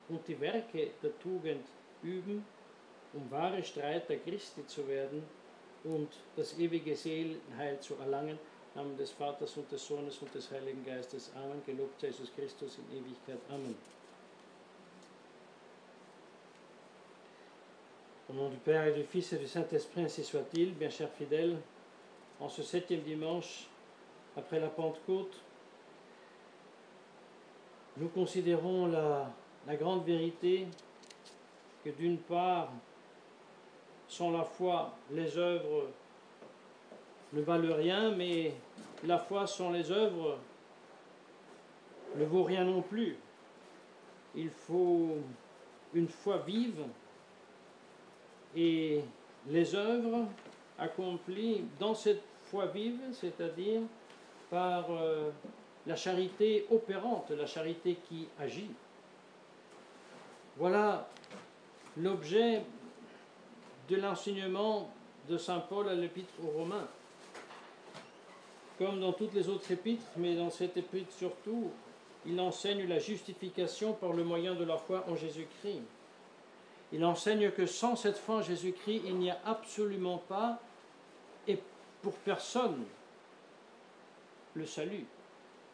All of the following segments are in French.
und die Werke der Tugend üben, um wahre Streiter Christi zu werden und das ewige Seelenheil zu erlangen. Im Namen des Vaters und des Sohnes und des Heiligen Geistes. Amen. Gelobt sei Jesus Christus in Ewigkeit. Amen. Au nom du Père et du Fils et du Saint-Esprit, ainsi soit-il. Bien chers fidèles, en ce 7e dimanche, après la Pentecôte, nous considérons la grande vérité que d'une part, sans la foi, les œuvres ne valent rien, mais la foi sans les œuvres ne vaut rien non plus. Il faut une foi vive et les œuvres accomplies dans cette foi vive, c'est-à-dire par la charité opérante, la charité qui agit. Voilà l'objet de l'enseignement de saint Paul à l'épître aux Romains. Comme dans toutes les autres épîtres, mais dans cette épître surtout, il enseigne la justification par le moyen de la foi en Jésus-Christ. Il enseigne que sans cette foi en Jésus-Christ, il n'y a absolument pas, et pour personne, le salut,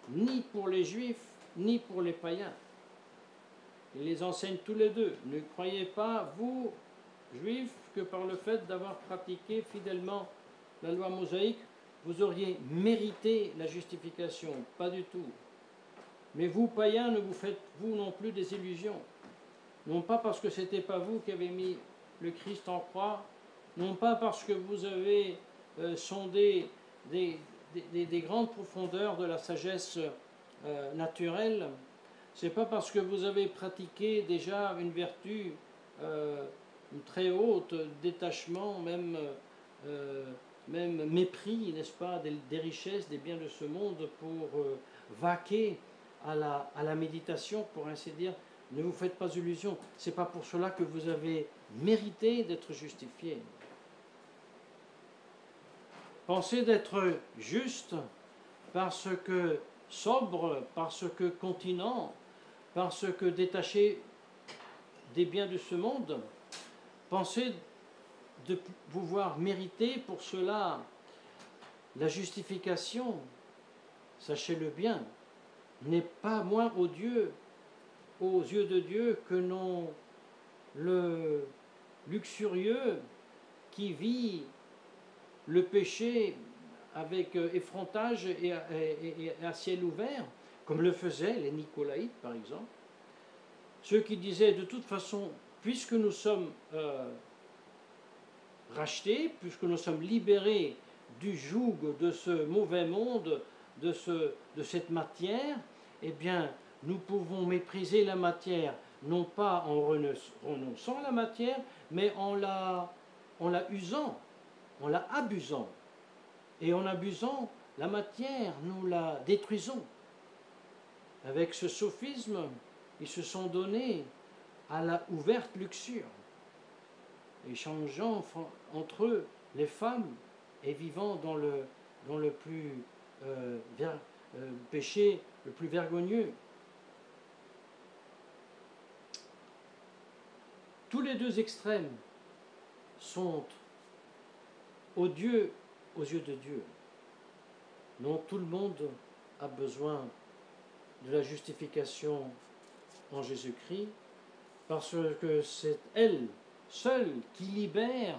ni pour les Juifs, ni pour les païens. Il les enseigne tous les deux. Ne croyez pas, vous, Juifs, que par le fait d'avoir pratiqué fidèlement la loi mosaïque, vous auriez mérité la justification. Pas du tout. Mais vous, païens, ne vous faites, vous non plus, des illusions. Non pas parce que ce n'était pas vous qui avez mis le Christ en croix, non pas parce que vous avez sondé des grandes profondeurs de la sagesse naturelle, c'est pas parce que vous avez pratiqué déjà une vertu une très haute, détachement, même mépris, n'est-ce pas, des richesses, des biens de ce monde pour vaquer à la méditation, pour ainsi dire. Ne vous faites pas illusion, c'est pas pour cela que vous avez mérité d'être justifié. Pensez d'être juste parce que sobre, parce que continent, parce que détaché des biens de ce monde. Pensez de pouvoir mériter pour cela la justification. Sachez-le bien, n'est pas moins odieux aux yeux de Dieu que non le luxurieux qui vit le péché avec effrontage et à ciel ouvert, comme le faisaient les Nicolaïtes par exemple. Ceux qui disaient de toute façon, puisque nous sommes rachetés, puisque nous sommes libérés du joug de ce mauvais monde, de cette matière, eh bien, nous pouvons mépriser la matière, non pas en renonçant à la matière, mais en la usant, en la abusant. Et en abusant la matière, nous la détruisons. Avec ce sophisme, ils se sont donnés à la ouverte luxure, échangeant entre eux les femmes et vivant dans le plus péché le plus vergogneux. Tous les deux extrêmes sont odieux aux yeux de Dieu. Non, tout le monde a besoin de la justification en Jésus-Christ, parce que c'est elle seule qui libère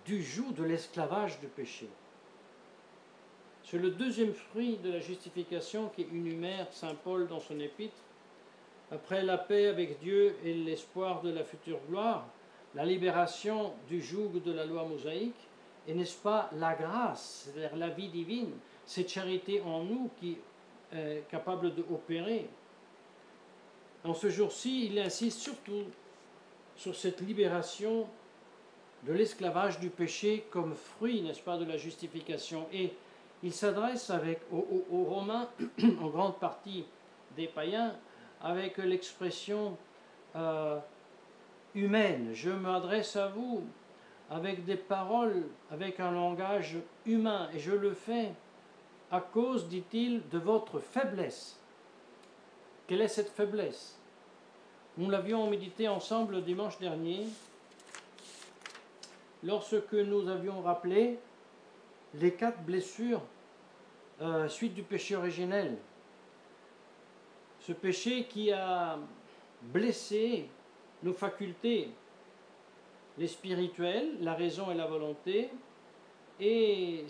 du joug de l'esclavage du péché. C'est le deuxième fruit de la justification qu'énumère saint Paul dans son épître. Après la paix avec Dieu et l'espoir de la future gloire, la libération du joug de la loi mosaïque, et n'est-ce pas la grâce, c'est-à-dire la vie divine, cette charité en nous qui est capable d'opérer. En ce jour-ci, il insiste surtout sur cette libération de l'esclavage du péché comme fruit, n'est-ce pas, de la justification. Et il s'adresse aux Romains, en grande partie des païens, avec l'expression humaine. Je m'adresse à vous avec des paroles, avec un langage humain, et je le fais à cause, dit-il, de votre faiblesse. Quelle est cette faiblesse? Nous l'avions médité ensemble dimanche dernier, lorsque nous avions rappelé les 4 blessures suite du péché originel. Ce péché qui a blessé nos facultés, les spirituelles, la raison et la volonté, et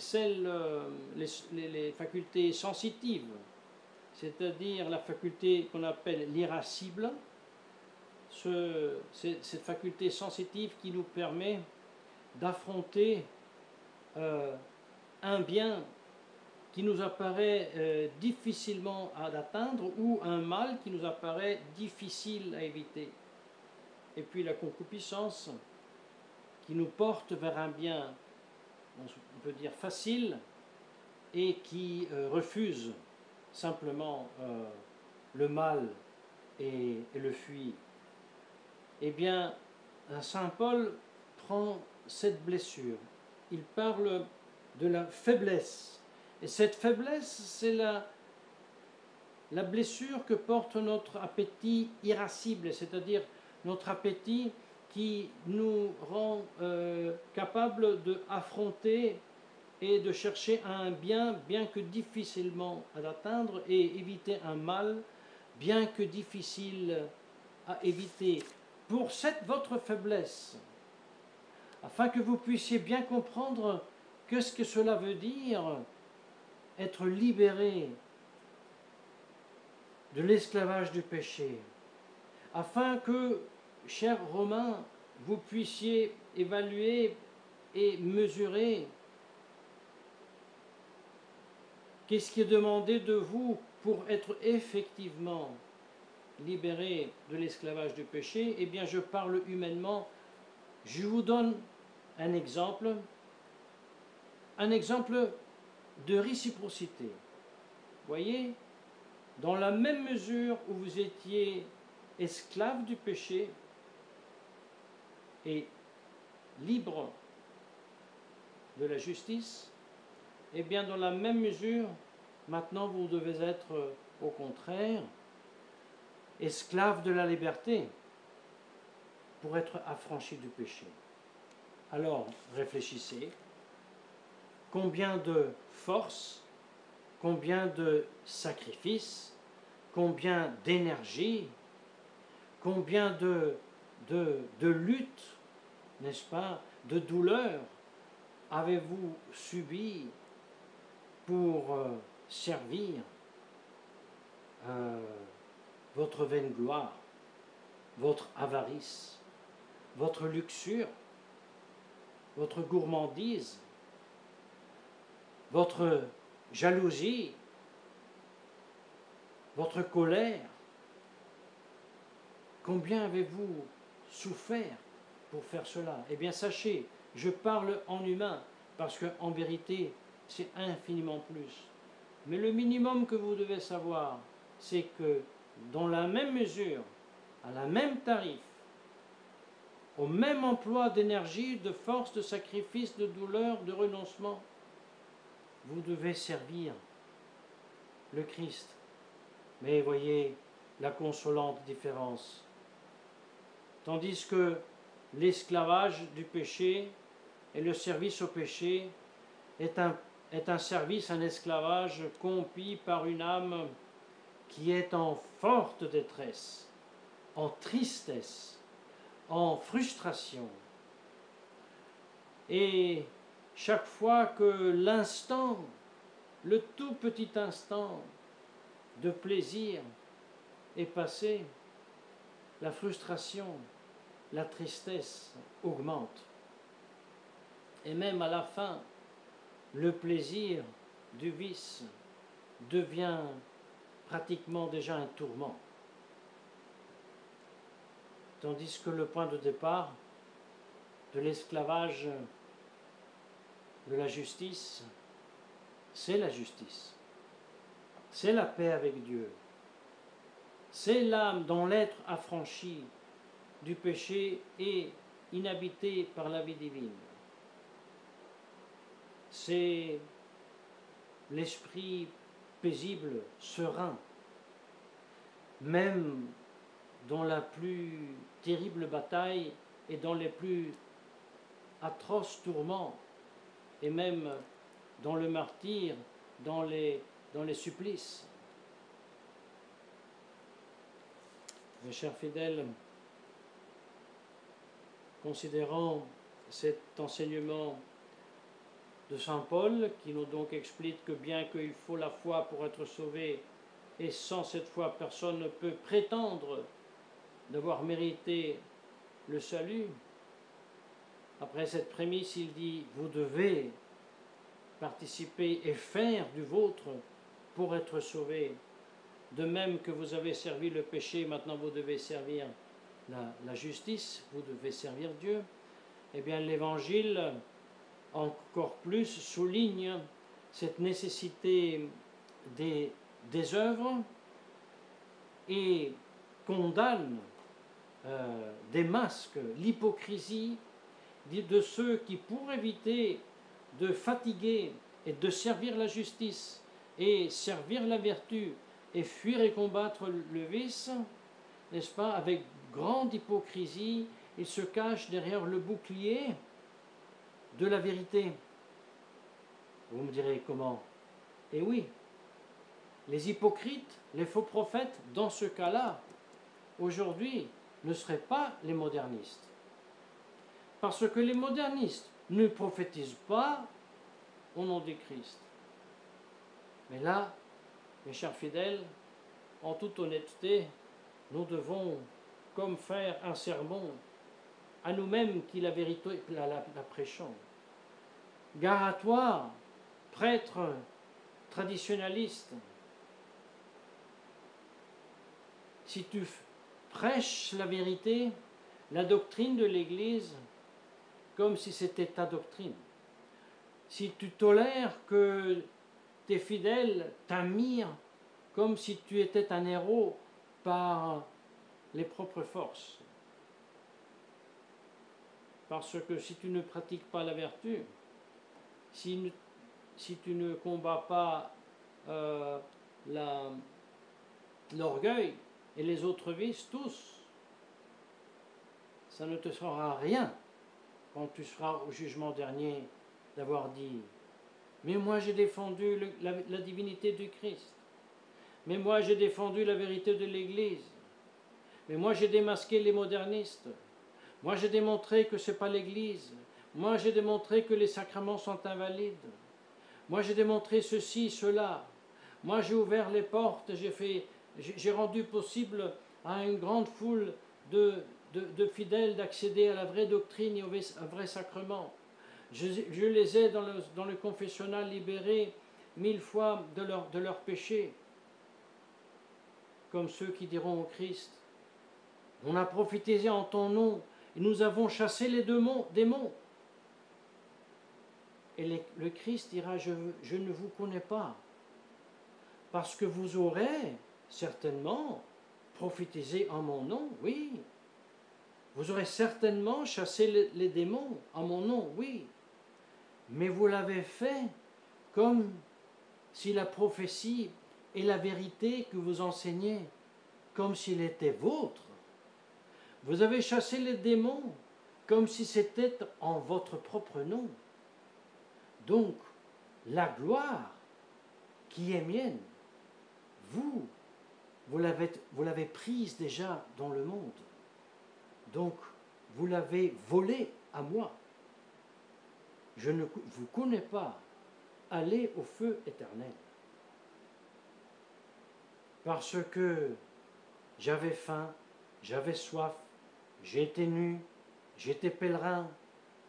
les facultés sensitives, c'est-à-dire la faculté qu'on appelle l'irascible, cette faculté sensitive qui nous permet d'affronter un bien qui nous apparaît difficilement à atteindre ou un mal qui nous apparaît difficile à éviter. Et puis la concupiscence qui nous porte vers un bien, on peut dire facile, et qui refuse simplement le mal et le fuit. Eh bien, Saint Paul prend cette blessure. Il parle de la faiblesse. Et cette faiblesse, c'est la blessure que porte notre appétit irascible, c'est-à-dire notre appétit qui nous rend capables d'affronter et de chercher un bien que difficilement à atteindre et éviter un mal bien que difficile à éviter. Pour votre faiblesse, afin que vous puissiez bien comprendre ce que cela veut dire, être libéré de l'esclavage du péché, afin que, chers Romains, vous puissiez évaluer et mesurer qu'est-ce qui est demandé de vous pour être effectivement libéré de l'esclavage du péché. Eh bien, je parle humainement. Je vous donne un exemple de réciprocité. Voyez, dans la même mesure où vous étiez esclave du péché et libre de la justice, eh bien dans la même mesure, maintenant vous devez être au contraire esclave de la liberté pour être affranchi du péché. Alors réfléchissez, combien de force, combien de sacrifices, combien d'énergie, combien de lutte, n'est-ce pas, de douleur avez-vous subi pour servir votre vaine gloire, votre avarice, votre luxure, votre gourmandise, votre jalousie, votre colère? Combien avez-vous souffert pour faire cela? Eh bien, sachez, je parle en humain, parce qu'en vérité, c'est infiniment plus. Mais le minimum que vous devez savoir, c'est que dans la même mesure, à la même tarif, au même emploi d'énergie, de force, de sacrifice, de douleur, de renoncement, vous devez servir le Christ. Mais voyez la consolante différence. Tandis que l'esclavage du péché et le service au péché est un service, un esclavage accompli par une âme qui est en forte détresse, en tristesse, en frustration. Et chaque fois que l'instant, le tout petit instant de plaisir est passé, la frustration, la tristesse augmente. Et même à la fin, le plaisir du vice devient pratiquement déjà un tourment. Tandis que le point de départ de l'esclavage de la justice, c'est la justice. C'est la paix avec Dieu. C'est l'âme dont l'être affranchi du péché est inhabité par la vie divine. C'est l'esprit paisible, serein, même dans la plus terrible bataille et dans les plus atroces tourments, et même dans le martyre, dans les supplices. Mes chers fidèles, considérant cet enseignement de saint Paul, qui nous donc explique que bien qu'il faut la foi pour être sauvé, et sans cette foi, personne ne peut prétendre d'avoir mérité le salut. Après cette prémisse, il dit, vous devez participer et faire du vôtre pour être sauvé. De même que vous avez servi le péché, maintenant vous devez servir la justice, vous devez servir Dieu. Eh bien, l'Évangile, encore plus, souligne cette nécessité des œuvres et condamne des masques, l'hypocrisie de ceux qui, pour éviter de fatiguer et de servir la justice et servir la vertu et fuir et combattre le vice, n'est-ce pas, avec grande hypocrisie, ils se cachent derrière le bouclier de la vérité. Vous me direz comment? Eh oui, les hypocrites, les faux prophètes, dans ce cas-là, aujourd'hui, ne seraient pas les modernistes. Parce que les modernistes ne prophétisent pas au nom du Christ. Mais là, mes chers fidèles, en toute honnêteté, nous devons, comme faire un sermon, à nous-mêmes qui la vérité la prêchons. Gare à toi, prêtre traditionnaliste, si tu prêches la vérité, la doctrine de l'Église, comme si c'était ta doctrine, si tu tolères que tes fidèles t'admirent comme si tu étais un héros par les propres forces, parce que si tu ne pratiques pas la vertu, si tu ne combats pas l'orgueil et les autres vices, tous, ça ne te sera rien quand tu seras au jugement dernier d'avoir dit « Mais moi j'ai défendu la divinité du Christ, mais moi j'ai défendu la vérité de l'Église, mais moi j'ai démasqué les modernistes, moi j'ai démontré que ce n'est pas l'Église, moi j'ai démontré que les sacrements sont invalides, moi j'ai démontré ceci, cela, moi j'ai ouvert les portes, j'ai rendu possible à une grande foule de fidèles d'accéder à la vraie doctrine et au vrai sacrement. Je les ai dans le confessionnal libérés 1000 fois de leurs péchés, comme ceux qui diront au Christ, on a prophétisé en ton nom et nous avons chassé les démons. Et le Christ dira, je ne vous connais pas, parce que vous aurez certainement prophétisé en mon nom, oui. Vous aurez certainement chassé les démons en mon nom, oui. Mais vous l'avez fait comme si la prophétie et la vérité que vous enseignez, comme s'il était vôtre. Vous avez chassé les démons comme si c'était en votre propre nom. Donc, la gloire qui est mienne, vous l'avez prise déjà dans le monde. Donc, vous l'avez volée à moi. Je ne vous connais pas. Allez au feu éternel. Parce que j'avais faim, j'avais soif, j'étais nu, j'étais pèlerin,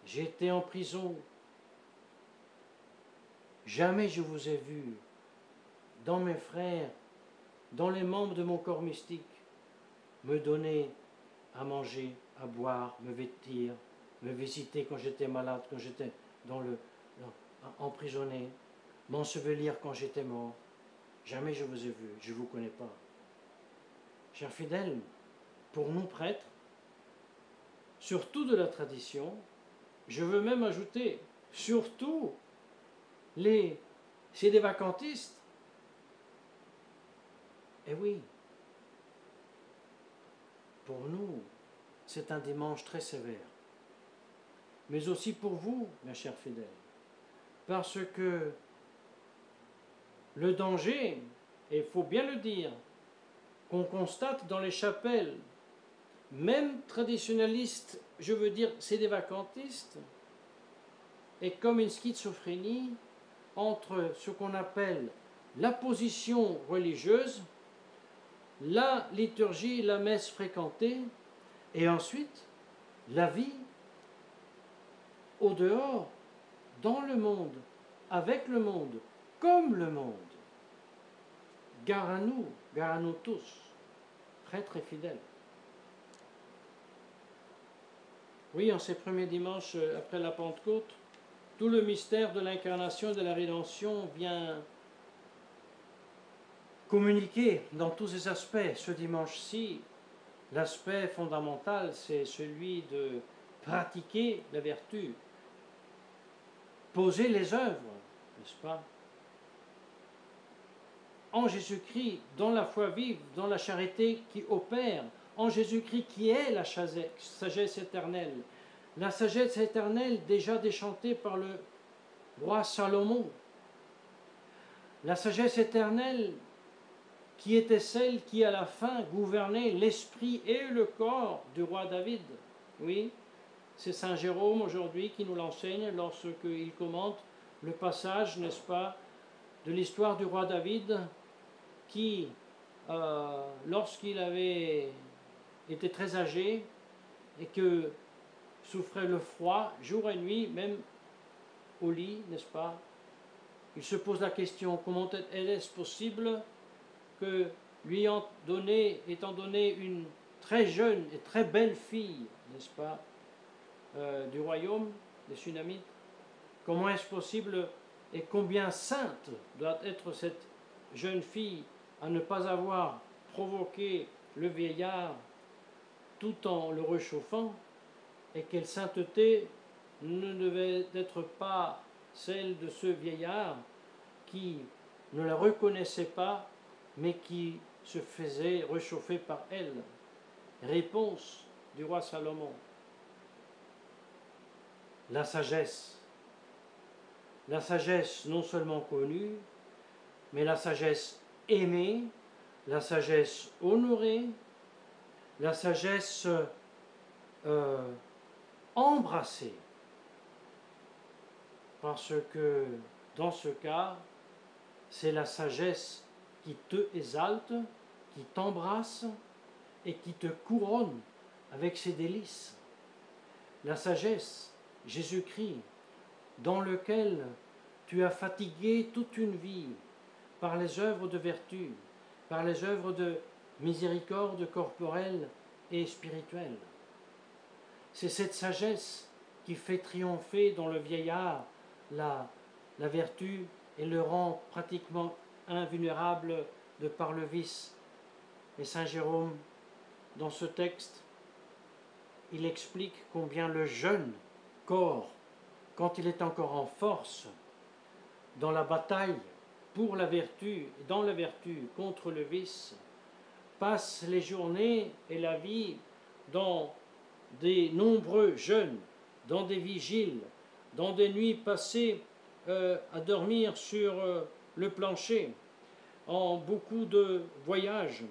j'étais en prison. Jamais je vous ai vu dans mes frères, dans les membres de mon corps mystique, me donner à manger, à boire, me vêtir, me visiter quand j'étais malade, quand j'étais emprisonné, m'ensevelir quand j'étais mort. Jamais je vous ai vu, je ne vous connais pas. Chers fidèles, pour nous prêtres, surtout de la tradition, je veux même ajouter, surtout c'est des vacantistes. Eh oui, pour nous, c'est un dimanche très sévère. Mais aussi pour vous, mes chers fidèles. Parce que le danger, et il faut bien le dire, qu'on constate dans les chapelles, même traditionnalistes, je veux dire, c'est des vacantistes, est comme une schizophrénie entre ce qu'on appelle la position religieuse, la liturgie, la messe fréquentée, et ensuite la vie au dehors, dans le monde, avec le monde, comme le monde. Gare à nous tous, prêtres et fidèles. Oui, en ces premiers dimanches après la Pentecôte, tout le mystère de l'incarnation et de la rédemption vient communiquer dans tous ses aspects. Ce dimanche-ci, l'aspect fondamental, c'est celui de pratiquer la vertu, poser les œuvres, n'est-ce pas? En Jésus-Christ, dans la foi vive, dans la charité qui opère, en Jésus-Christ qui est la sagesse éternelle. La sagesse éternelle déjà déchantée par le roi Salomon. La sagesse éternelle qui était celle qui à la fin gouvernait l'esprit et le corps du roi David. Oui, c'est Saint Jérôme aujourd'hui qui nous l'enseigne lorsqu'il commente le passage, n'est-ce pas, de l'histoire du roi David qui, lorsqu'il avait été très âgé et que souffrait le froid jour et nuit, même au lit, n'est-ce pas, il se pose la question, comment est-ce possible que lui étant donné une très jeune et très belle fille, n'est-ce pas, du royaume des Sunamites, comment est-ce possible et combien sainte doit être cette jeune fille à ne pas avoir provoqué le vieillard tout en le réchauffant, et quelle sainteté ne devait être pas celle de ce vieillard qui ne la reconnaissait pas, mais qui se faisait réchauffer par elle. Réponse du roi Salomon. La sagesse non seulement connue, mais la sagesse aimée, la sagesse honorée, la sagesse embrassée. Parce que dans ce cas, c'est la sagesse qui te exalte, qui t'embrasse et qui te couronne avec ses délices. La sagesse, Jésus-Christ, dans lequel tu as fatigué toute une vie par les œuvres de vertu, par les œuvres de miséricorde corporelle et spirituelle. C'est cette sagesse qui fait triompher dans le vieillard la vertu et le rend pratiquement invulnérable de par le vice. Et Saint Jérôme, dans ce texte, il explique combien le jeune corps, quand il est encore en force, dans la bataille pour la vertu, dans la vertu contre le vice, passe les journées et la vie dans des nombreux jeûnes, dans des vigiles, dans des nuits passées à dormir sur le plancher, en beaucoup de voyages,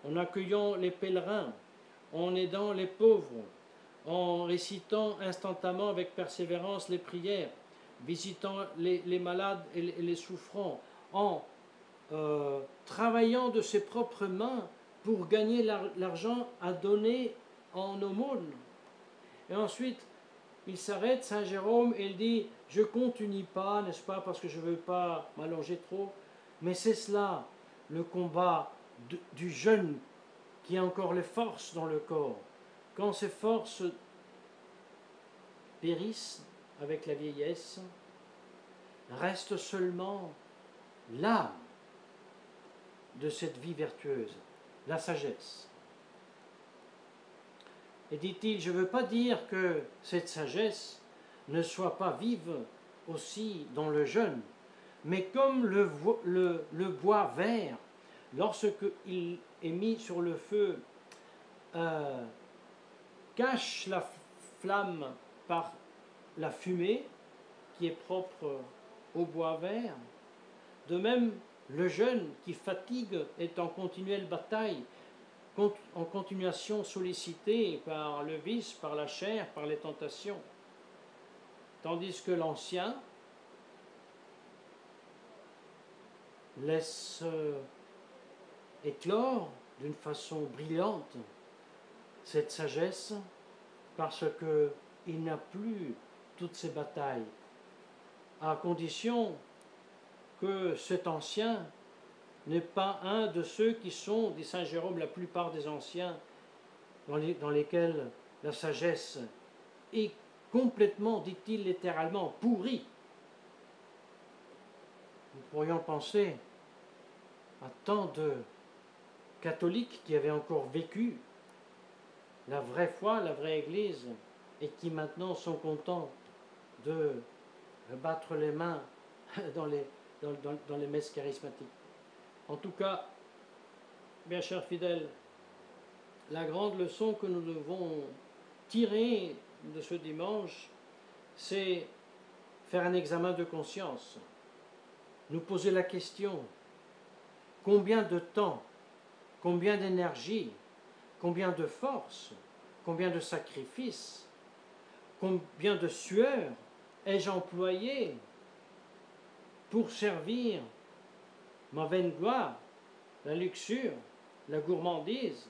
en accueillant les pèlerins, en aidant les pauvres, en récitant instantanément avec persévérance les prières, visitant les malades et les souffrants, en travaillant de ses propres mains pour gagner l'argent à donner en aumône. Et ensuite, il s'arrête, Saint Jérôme, et il dit, je continue pas, n'est-ce pas, parce que je ne veux pas m'allonger trop, mais c'est cela, le combat du jeune qui a encore les forces dans le corps. Quand ces forces périssent avec la vieillesse, reste seulement l'âme de cette vie vertueuse, la sagesse. Et dit-il, je ne veux pas dire que cette sagesse ne soit pas vive aussi dans le jeune, mais comme le bois vert, lorsqu'il est mis sur le feu cache la flamme par la fumée qui est propre au bois vert. De même, le jeûne qui fatigue est en continuelle bataille, en continuation sollicité par le vice, par la chair, par les tentations. Tandis que l'ancien laisse éclore d'une façon brillante cette sagesse parce qu'il n'a plus toutes ces batailles, à condition que cet ancien n'est pas un de ceux qui sont, dit Saint Jérôme, la plupart des anciens dans lesquels la sagesse est complètement, dit-il littéralement, pourrie. Nous pourrions penser à tant de catholiques qui avaient encore vécu la vraie foi, la vraie Église, et qui maintenant sont contents de battre les mains dans les messes charismatiques. En tout cas, bien chers fidèles, la grande leçon que nous devons tirer de ce dimanche, c'est faire un examen de conscience, nous poser la question, combien de temps, combien d'énergie, combien de force, combien de sacrifices, combien de sueur ai-je employé pour servir ma vaine gloire, la luxure, la gourmandise,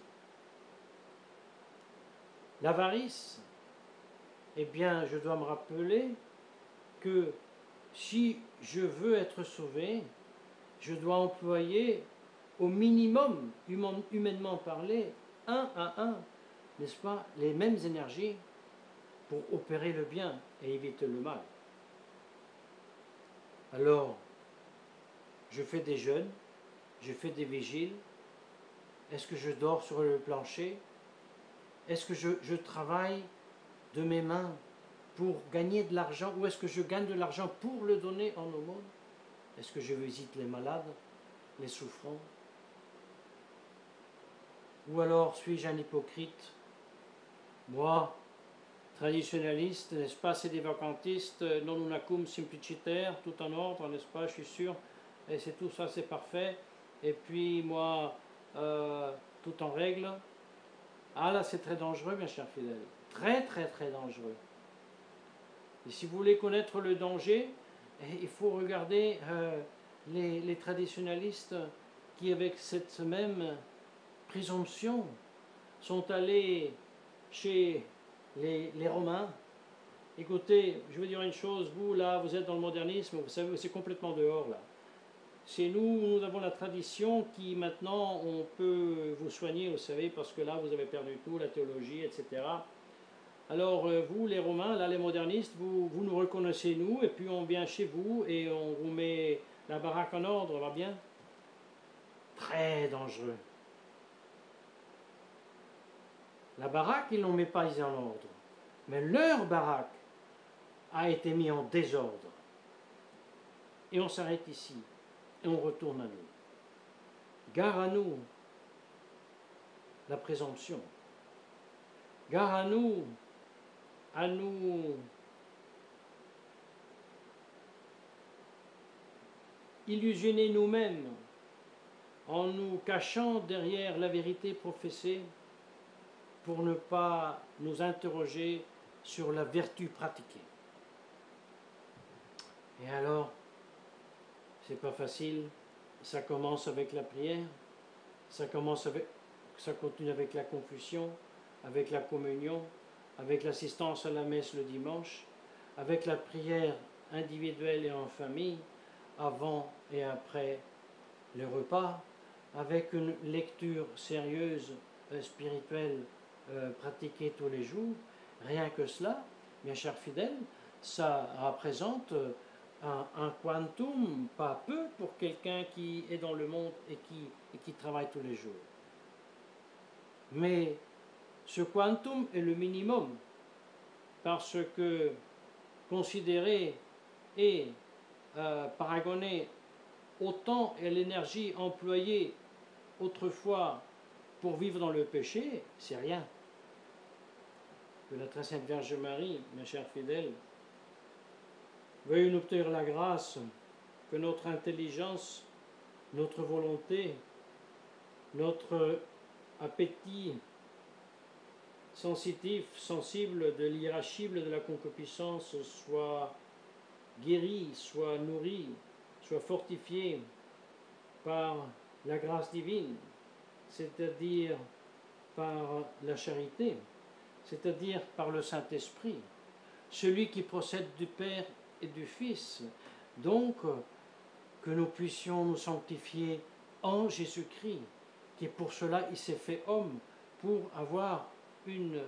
l'avarice? Eh bien, je dois me rappeler que si je veux être sauvé, je dois employer au minimum, humainement parlé, 1 à 1, n'est-ce pas, les mêmes énergies pour opérer le bien et éviter le mal. Alors, je fais des jeûnes, je fais des vigiles. Est-ce que je dors sur le plancher? Est-ce que je travaille de mes mains pour gagner de l'argent, ou est-ce que je gagne de l'argent pour le donner en aumône? Est-ce que je visite les malades, les souffrants? Ou alors suis-je un hypocrite? Moi, traditionnaliste, n'est-ce pas, sédévacantiste, non unacum simplicitaire, tout en ordre, n'est-ce pas, je suis sûr, et c'est tout ça, c'est parfait, et puis moi, tout en règle. Ah là, c'est très dangereux, mes chers fidèles, très très très dangereux. Et si vous voulez connaître le danger, il faut regarder les traditionnalistes qui, avec cette même présomption, sont allés chez les Romains. Écoutez, je veux dire une chose, vous là, vous êtes dans le modernisme, vous savez, c'est complètement dehors là. C'est nous avons la tradition qui maintenant, on peut vous soigner, vous savez, parce que là, vous avez perdu tout, la théologie, etc. Alors, vous, les Romains, là, les modernistes, vous nous reconnaissez, nous, et puis on vient chez vous et on vous met la baraque en ordre, va bien? Très dangereux. La baraque, ils n'ont pas mis en ordre. Mais leur baraque a été mise en désordre. Et on s'arrête ici. Et on retourne à nous. Gare à nous, la présomption. Gare à nous illusionner nous-mêmes en nous cachant derrière la vérité professée pour ne pas nous interroger sur la vertu pratiquée. Et alors, c'est pas facile, ça commence avec la prière, ça continue avec la confession, avec la communion, avec l'assistance à la messe le dimanche, avec la prière individuelle et en famille, avant et après le repas, avec une lecture sérieuse, spirituelle, pratiquée tous les jours. Rien que cela, mes chers fidèles, ça représente un quantum, pas peu, pour quelqu'un qui est dans le monde et qui travaille tous les jours. Mais ce quantum est le minimum, parce que considérer et paragonner au temps et à l'énergie employée autrefois pour vivre dans le péché, c'est rien. Que la très sainte Vierge Marie, mes chers fidèles, veuille nous obtenir la grâce que notre intelligence, notre volonté, notre appétit sensitif, sensible de l'irascible de la concupiscence soit guéri, soit nourri, soit fortifié par la grâce divine, c'est-à-dire par la charité, c'est-à-dire par le Saint-Esprit, celui qui procède du Père et du Fils. Donc, que nous puissions nous sanctifier en Jésus-Christ, qui pour cela il s'est fait homme, pour avoir une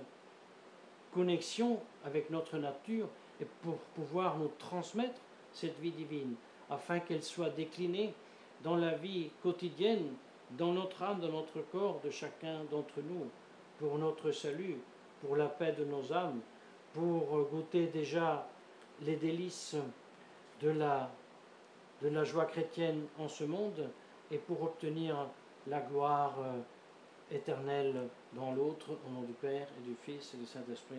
connexion avec notre nature et pour pouvoir nous transmettre cette vie divine, afin qu'elle soit déclinée dans la vie quotidienne, dans notre âme, dans notre corps de chacun d'entre nous, pour notre salut, pour la paix de nos âmes, pour goûter déjà les délices de la joie chrétienne en ce monde et pour obtenir la gloire éternelle dans l'autre, au nom du Père et du Fils et du Saint-Esprit.